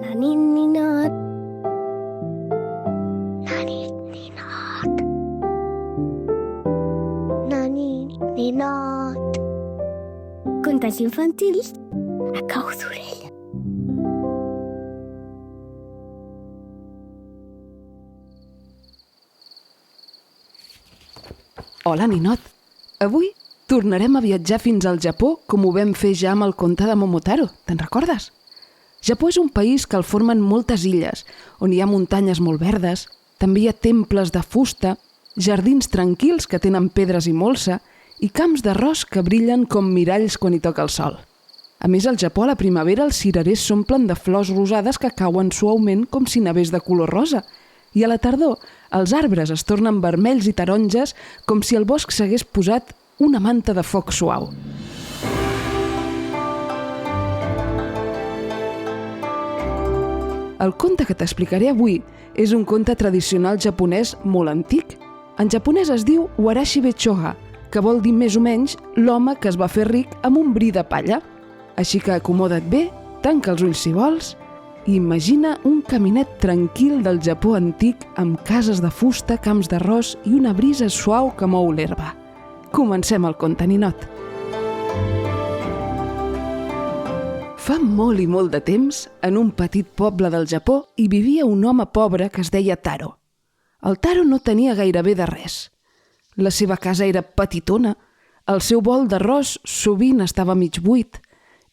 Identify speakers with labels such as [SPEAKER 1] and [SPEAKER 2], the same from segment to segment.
[SPEAKER 1] Nani ninot. Nani ninot. Nani ninot. Contes infantils a cau d'orella.
[SPEAKER 2] Hola, ninot. Avui tornarem a viatjar fins al Japó com ho vam fer ja amb el conte de Momotaro. Te'n recordes? Japó és un país que el formen moltes illes, on hi ha muntanyes molt verdes, també hi ha temples de fusta, jardins tranquils que tenen pedres i molsa i camps d'arròs que brillen com miralls quan hi toca el sol. A més, al Japó a la primavera els cirerers s'omplen de flors rosades que cauen suaument com si nevés de color rosa. I a la tardor, els arbres es tornen vermells i taronges com si el bosc s'hagués posat una manta de foc suau. El conte que t'explicaré avui és un conte tradicional japonès molt antic. En japonès es diu Warashibe Choha, que vol dir més o menys l'home que es va fer ric amb un bri de palla. Així que acomoda't bé, tanca els ulls si vols, i imagina un caminet tranquil del Japó antic amb cases de fusta, camps d'arròs i una brisa suau que mou l'herba. Comencem el conte, ninot. Fa molt i molt de temps, en un petit poble del Japó, hi vivia un home pobre que es deia Taro. El Taro no tenia gairebé de res. La seva casa era petitona, el seu bol d'arròs sovint estava mig buit,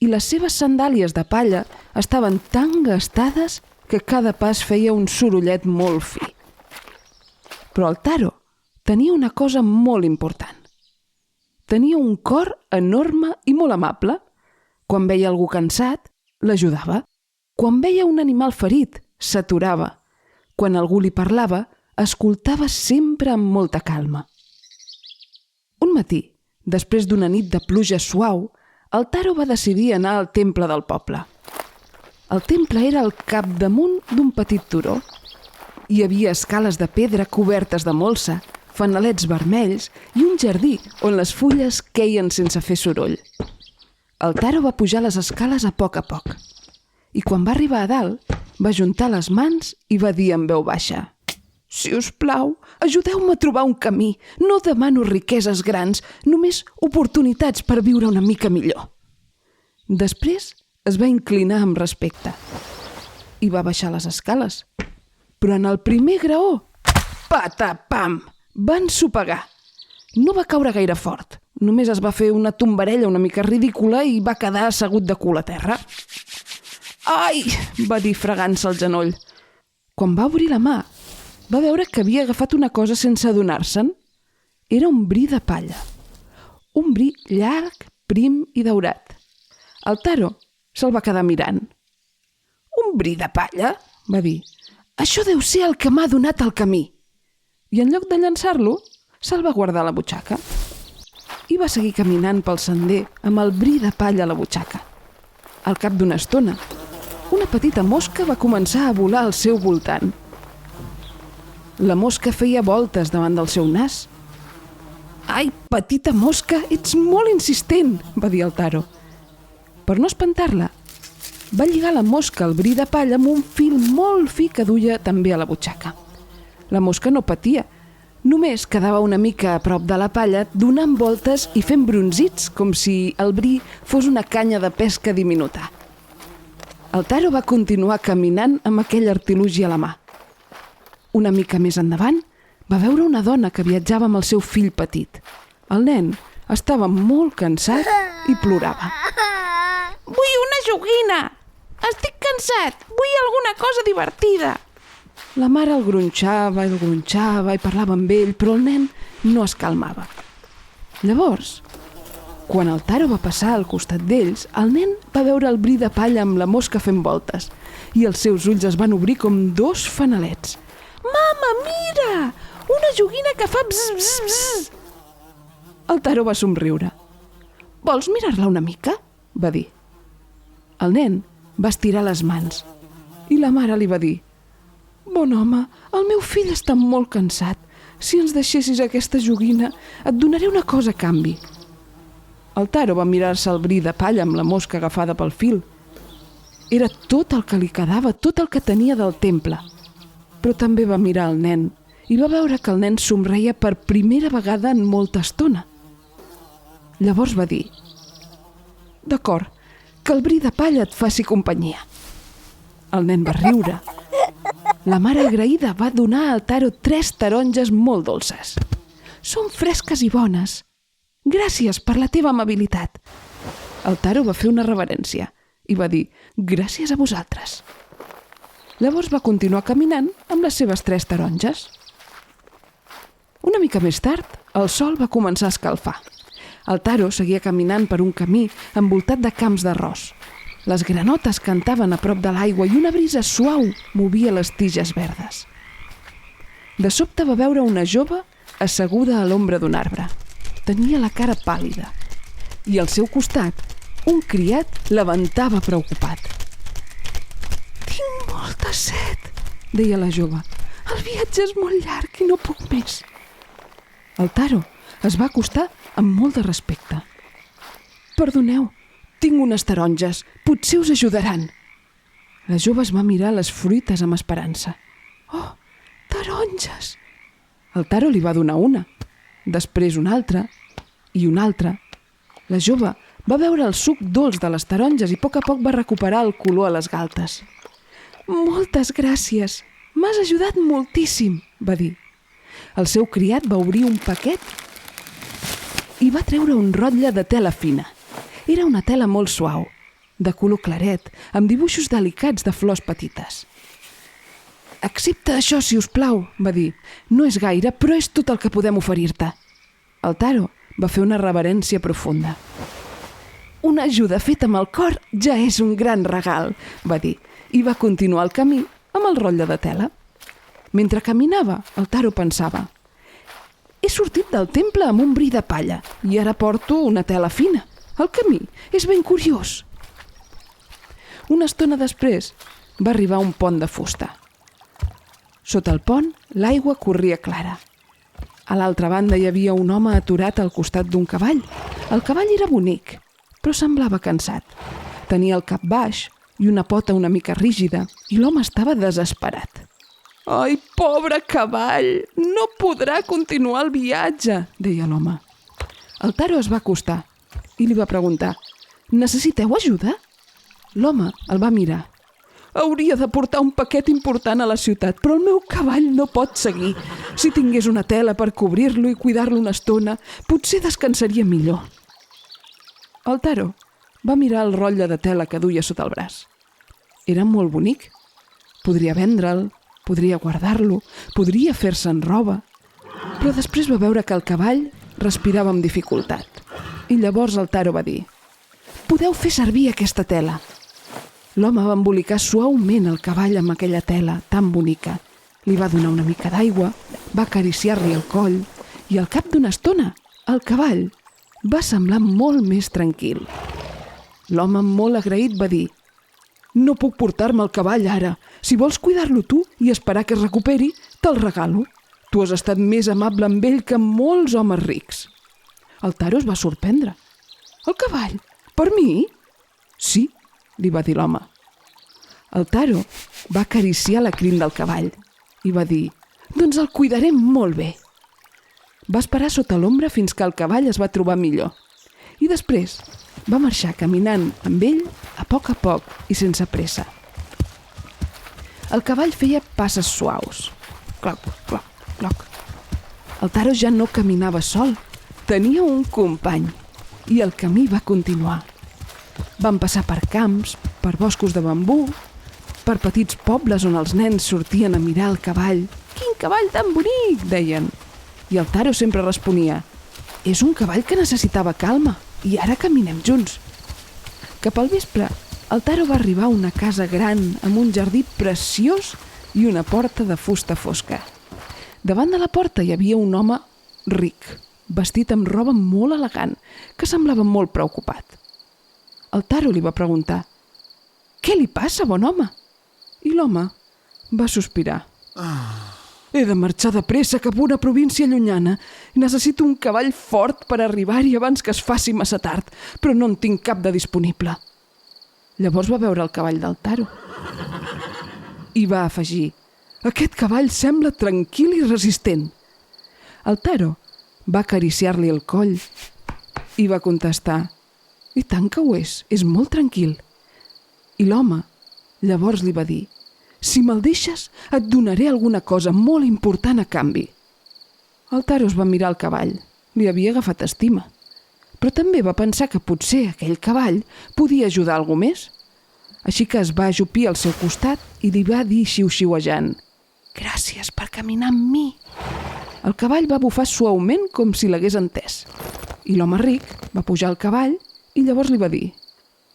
[SPEAKER 2] i les seves sandàlies de palla estaven tan gastades que cada pas feia un sorollet molt fi. Però el Taro tenia una cosa molt important. Tenia un cor enorme i molt amable. Quan veia algú cansat, l'ajudava. Quan veia un animal ferit, s'aturava. Quan algú li parlava, escoltava sempre amb molta calma. Un matí, després d'una nit de pluja suau, el Taro va decidir anar al temple del poble. El temple era al capdamunt d'un petit turó. Hi havia escales de pedra cobertes de molsa, fanalets vermells i un jardí on les fulles queien sense fer soroll. El Taro va pujar les escales a poc, i quan va arribar a dalt, va ajuntar les mans i va dir en veu baixa: «Si us plau, ajudeu-me a trobar un camí. No demano riqueses grans, només oportunitats per viure una mica millor». Després es va inclinar amb respecte i va baixar les escales. Però en el primer graó, patapam, va ensopegar. No va caure gaire fort, només es va fer una tombarella una mica ridícula i va quedar assegut de cul a terra. «Ai!», va dir fregant-se el genoll. Quan va obrir la mà, va veure que havia agafat una cosa sense adonar-se'n. Era un bri de palla. Un bri llarg, prim i daurat. El Taro se'l va quedar mirant. «Un bri de palla?», va dir. «Això deu ser el que m'ha donat el camí». I en lloc de llançar-lo, se'l va guardar a la butxaca. I va seguir caminant pel sender amb el bri de palla a la butxaca. Al cap d'una estona, una petita mosca va començar a volar al seu voltant. La mosca feia voltes davant del seu nas. «Ai, petita mosca, ets molt insistent», va dir el Taro. Per no espantar-la, va lligar la mosca al bri de palla amb un fil molt fi que duia també a la butxaca. La mosca no patia, només quedava una mica a prop de la palla donant voltes i fent bronzits com si el bri fos una canya de pesca diminuta. El Taro va continuar caminant amb aquell artilugi a la mà. Una mica més endavant, va veure una dona que viatjava amb el seu fill petit. El nen estava molt cansat i plorava. «Vull una joguina! Estic cansat! Vull alguna cosa divertida!» La mare el gronxava i parlava amb ell, però el nen no es calmava. Llavors, quan el Taro va passar al costat d'ells, el nen va veure el bri de palla amb la mosca fent voltes i els seus ulls es van obrir com dos fanalets. «Mama, mira! Una joguina que fa bzz, bzz, bzz!» El Taro va somriure. «Vols mirar-la una mica?», va dir. El nen va estirar les mans i la mare li va dir: «Bon home, el meu fill està molt cansat. Si ens deixessis aquesta joguina, et donaré una cosa a canvi». El Taro va mirar-se el bri de palla amb la mosca agafada pel fil. Era tot el que li quedava, tot el que tenia del temple. Però també va mirar el nen i va veure que el nen somreia per primera vegada en molta estona. Llavors va dir: «D'acord, que el bri de palla et faci companyia». El nen va riure. La mare agraïda va donar al Taro 3 taronges molt dolces. «Són fresques i bones. Gràcies per la teva amabilitat». El Taro va fer una reverència i va dir: «Gràcies a vosaltres». Llavors va continuar caminant amb les seves 3 taronges. Una mica més tard, el sol va començar a escalfar. El Taro seguia caminant per un camí envoltat de camps d'arròs. Les granotes cantaven a prop de l'aigua i una brisa suau movia les tiges verdes. De sobte va veure una jove asseguda a l'ombra d'un arbre. Tenia la cara pàl·lida i al seu costat un criat la ventava preocupat. «Tinc molta set», deia la jove. «El viatge és molt llarg i no puc més». El Taro es va acostar amb molt de respecte. «Perdoneu, tinc unes taronges, potser us ajudaran». La jove es va mirar les fruites amb esperança. «Oh, taronges!» El Taro li va donar una, després una altra i una altra. La jove va veure el suc dolç de les taronges i a poc va recuperar el color a les galtes. «Moltes gràcies, m'has ajudat moltíssim», va dir. El seu criat va obrir un paquet i va treure un rotlle de tela fina. Era una tela molt suau, de color claret, amb dibuixos delicats de flors petites. «Accepta això, si us plau», va dir. «No és gaire, però és tot el que podem oferir-te». El Taro va fer una reverència profunda. «Una ajuda feta amb el cor ja és un gran regal», va dir, i va continuar el camí amb el rotlle de tela. Mentre caminava, el Taro pensava: «He sortit del temple amb un bri de palla i ara porto una tela fina. El camí és ben curiós». Una estona després va arribar a un pont de fusta. Sota el pont, l'aigua corria clara. A l'altra banda hi havia un home aturat al costat d'un cavall. El cavall era bonic, però semblava cansat. Tenia el cap baix i una pota una mica rígida, i l'home estava desesperat. «Ai, pobre cavall! No podrà continuar el viatge», deia l'home. El Taro es va acostar i li va preguntar: «Necessiteu ajuda?» L'home el va mirar. «Hauria de portar un paquet important a la ciutat, però el meu cavall no pot seguir. Si tingués una tela per cobrir-lo i cuidar-lo una estona, potser descansaria millor». El Taro va mirar el rotlle de tela que duia sota el braç. Era molt bonic. Podria vendre'l, podria guardar-lo, podria fer-se'n roba. Però després va veure que el cavall respirava amb dificultat. I llavors el Taro va dir: «Podeu fer servir aquesta tela». L'home va embolicar suaument el cavall amb aquella tela tan bonica. Li va donar una mica d'aigua, va acariciar-li el coll i al cap d'una estona el cavall va semblar molt més tranquil. L'home, molt agraït, va dir: «No puc portar-me el cavall ara. Si vols cuidar-lo tu i esperar que es recuperi, te'l regalo. Tu has estat més amable amb ell que molts homes rics». El Taro es va sorprendre. «El cavall? Per mi?» «Sí», li va dir l'home. El Taro va acariciar la crin del cavall i va dir: «Doncs el cuidarem molt bé». Va esperar sota l'ombra fins que el cavall es va trobar millor. I després va marxar caminant amb ell a poc i sense pressa. El cavall feia passes suaus. Cloc, cloc, cloc. El Taro ja no caminava sol. Tenia un company i el camí va continuar. Van passar per camps, per boscos de bambú, per petits pobles on els nens sortien a mirar el cavall. «Quin cavall tan bonic!», deien. I el Taro sempre responia: «És un cavall que necessitava calma i ara caminem junts». Cap al vespre, el Taro va arribar a una casa gran amb un jardí preciós i una porta de fusta fosca. Davant de la porta hi havia un home ric, vestit amb roba molt elegant, que semblava molt preocupat. El Taro li va preguntar: «Què li passa, bon home?» I l'home va sospirar. He de marxar de pressa cap a una província llunyana. Necessito un cavall fort per arribar-hi abans que es faci massa tard, però no en tinc cap de disponible. Llavors va veure el cavall del Taro i va afegir: aquest cavall sembla tranquil i resistent. El Taro va acariciar-li el coll i va contestar: i tant que ho és molt tranquil. I l'home llavors li va dir: si me'l deixes, et donaré alguna cosa molt important a canvi. El Taro es va mirar el cavall. Li havia agafat estima. Però també va pensar que potser aquell cavall podia ajudar a algú més. Així que es va ajupir al seu costat i li va dir xiu-xiuejant: gràcies per caminar amb mi. El cavall va bufar suaument com si l'hagués entès. I l'home ric va pujar al cavall i llavors li va dir: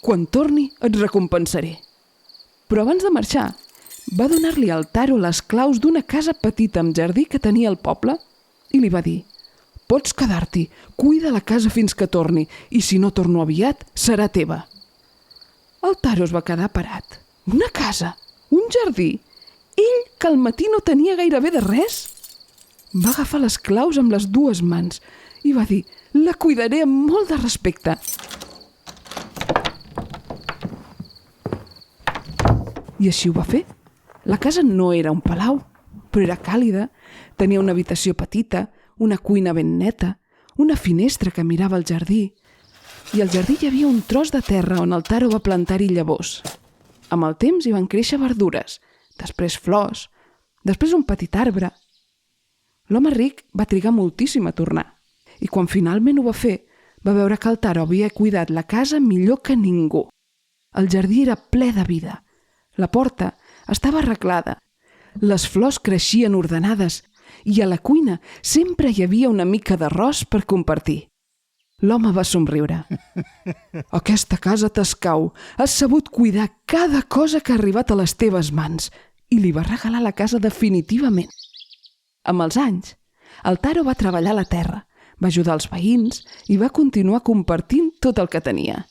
[SPEAKER 2] quan torni et recompensaré. Però abans de marxar, va donar-li al Taro les claus d'una casa petita amb jardí que tenia al poble i li va dir: pots quedar-t'hi, cuida la casa fins que torni i si no torno aviat, serà teva. El Taro es va quedar parat. Una casa? Un jardí? Ell, que al matí no tenia gairebé de res? Va agafar les claus amb les dues mans i va dir: la cuidaré amb molt de respecte. I així ho va fer. La casa no era un palau, però era càlida, tenia una habitació petita, una cuina ben neta, una finestra que mirava al jardí, i al jardí hi havia un tros de terra on el Taro va plantar-hi llavors. Amb el temps hi van créixer verdures, després flors, després un petit arbre. L'home ric va trigar moltíssim a tornar, i quan finalment ho va fer, va veure que el Taro havia cuidat la casa millor que ningú. El jardí era ple de vida. La porta estava arreglada, les flors creixien ordenades i a la cuina sempre hi havia una mica d'arròs per compartir. L'home va somriure. Aquesta casa t'escau, has sabut cuidar cada cosa que ha arribat a les teves mans i li va regalar la casa definitivament. Amb els anys, el Taro va treballar la terra, va ajudar els veïns i va continuar compartint tot el que tenia.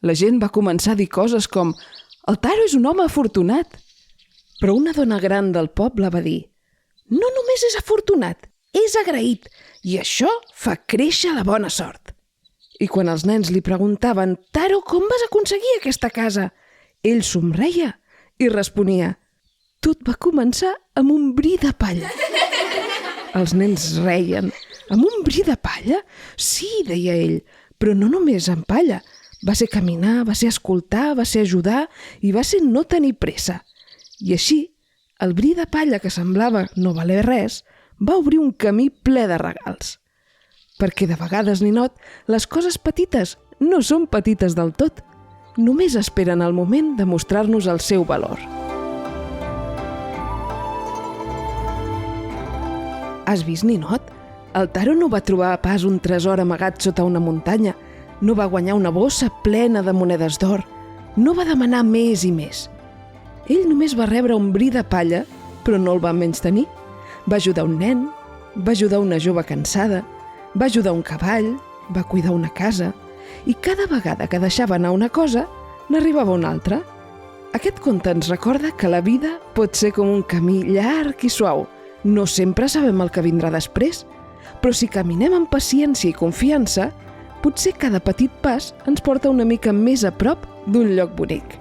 [SPEAKER 2] La gent va començar a dir coses com: el Taro és un home afortunat. Però una dona gran del poble va dir: no només és afortunat, és agraït, i això fa créixer la bona sort. I quan els nens li preguntaven: Taro, com vas aconseguir aquesta casa? Ell somreia i responia: tot va començar amb un bri de palla. Els nens reien. Amb un bri de palla? Sí, deia ell, però no només amb palla. Va ser caminar, va ser escoltar, va ser ajudar i va ser no tenir pressa. I així, el bri de palla que semblava no valer res, va obrir un camí ple de regals. Perquè de vegades, ninot, les coses petites no són petites del tot. Només esperen el moment de mostrar-nos el seu valor. Has vist, ninot? El Taro no va trobar pas un tresor amagat sota una muntanya, no va guanyar una bossa plena de monedes d'or, no va demanar més i més. Ell només va rebre un bri de palla, però no el va menystenir. Va ajudar un nen, va ajudar una jove cansada, va ajudar un cavall, va cuidar una casa, i cada vegada que deixava anar una cosa, n'arribava una altra. Aquest conte ens recorda que la vida pot ser com un camí llarg i suau. No sempre sabem el que vindrà després, però si caminem amb paciència i confiança, potser cada petit pas ens porta una mica més a prop d'un lloc bonic.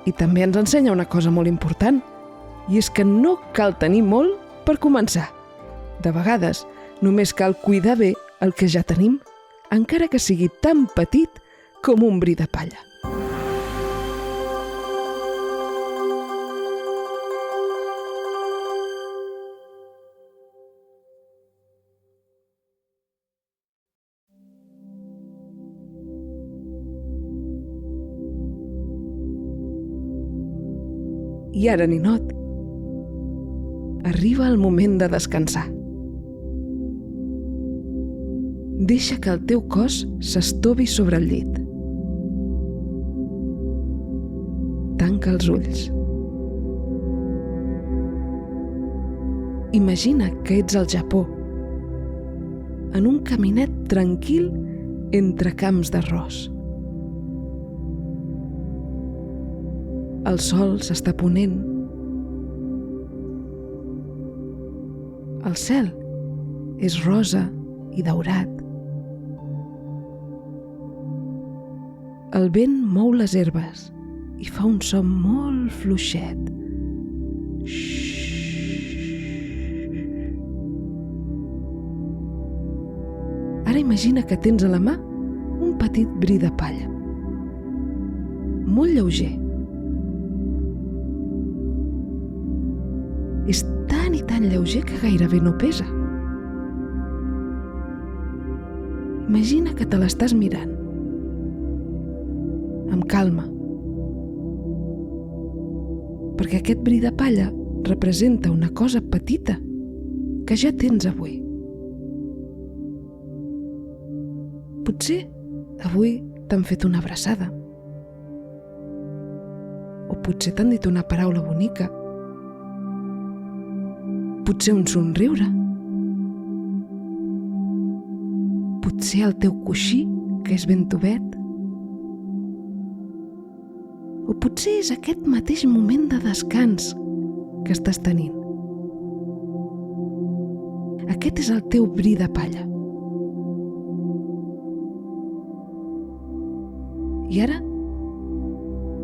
[SPEAKER 2] I també ens ensenya una cosa molt important, i és que no cal tenir molt per començar. De vegades, només cal cuidar bé el que ja tenim, encara que sigui tan petit com un bri de palla. I ara, ninot, arriba el moment de descansar. Deixa que el teu cos s'estovi sobre el llit. Tanca els ulls. Imagina que ets al Japó, en un caminet tranquil entre camps d'arròs. El sol s'està ponent. El cel és rosa i daurat. El vent mou les herbes i fa un so molt fluixet. Ara imagina que tens a la mà un petit bri de palla, molt lleuger. És tan i tan lleuger que gairebé no pesa. Imagina que te l'estàs mirant, amb calma, perquè aquest bri de palla representa una cosa petita que ja tens avui. Potser avui t'han fet una abraçada, o potser t'han dit una paraula bonica, potser un somriure, potser el teu coixí, que és ben tovet, o potser és aquest mateix moment de descans que estàs tenint. Aquest és el teu bri de palla. I ara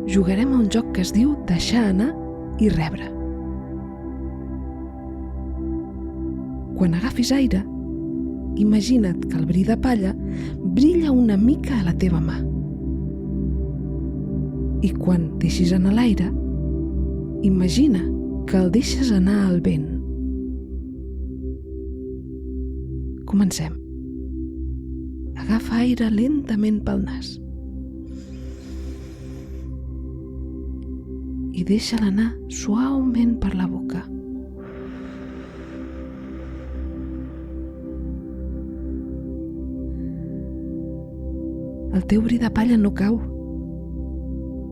[SPEAKER 2] jugarem a un joc que es diu deixar anar i rebre. Quan agafis aire, imagina't que el bri de palla brilla una mica a la teva mà. I quan deixis anar l'aire, imagina que el deixes anar al vent. Comencem. Agafa aire lentament pel nas i deixa-la anar suaument per la boca. El teu bri de palla no cau,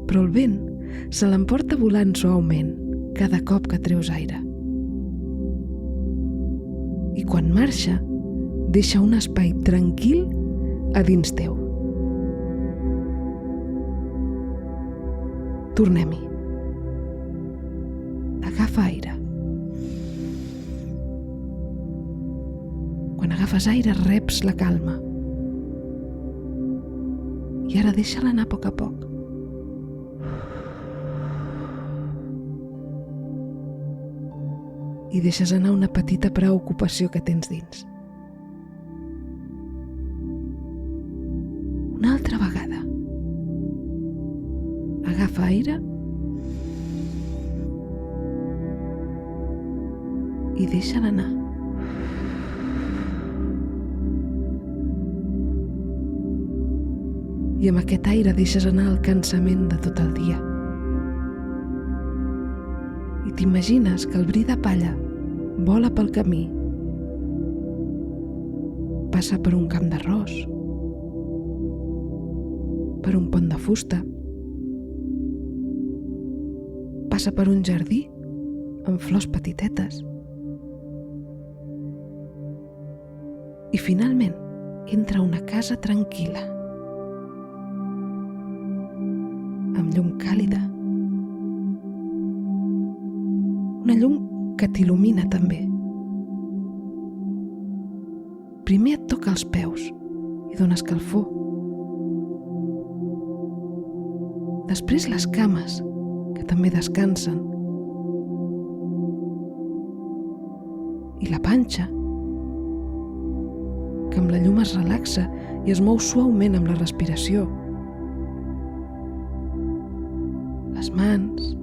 [SPEAKER 2] però el vent se l'emporta volant suaument cada cop que treus aire. I quan marxa, deixa un espai tranquil a dins teu. Tornem-hi. Agafa aire. Quan agafes aire, reps la calma. I ara deixa-la anar a poc a poc. I deixes anar una petita preocupació que tens dins. Una altra vegada. Agafa aire i deixa-la anar. I amb aquest aire deixes anar el cansament de tot el dia. I t'imagines que el bri de palla vola pel camí, passa per un camp d'arròs, per un pont de fusta, passa per un jardí amb flors petitetes i finalment entra a una casa tranquil·la, amb llum càlida, una llum que t'il·lumina també. Primer et toca els peus i dona escalfor. Després les cames, que també descansen. I la panxa, que amb la llum es relaxa i es mou suaument amb la respiració. Les mans,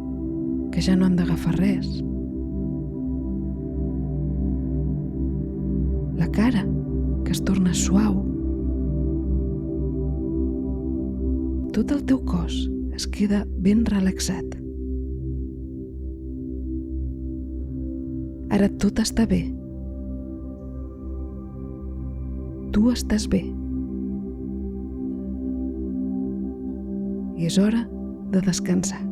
[SPEAKER 2] que ja no han d'agafar res. La cara, que es torna suau. Tot el teu cos es queda ben relaxat. Ara tot està bé. Tu estàs bé. I és hora de descansar.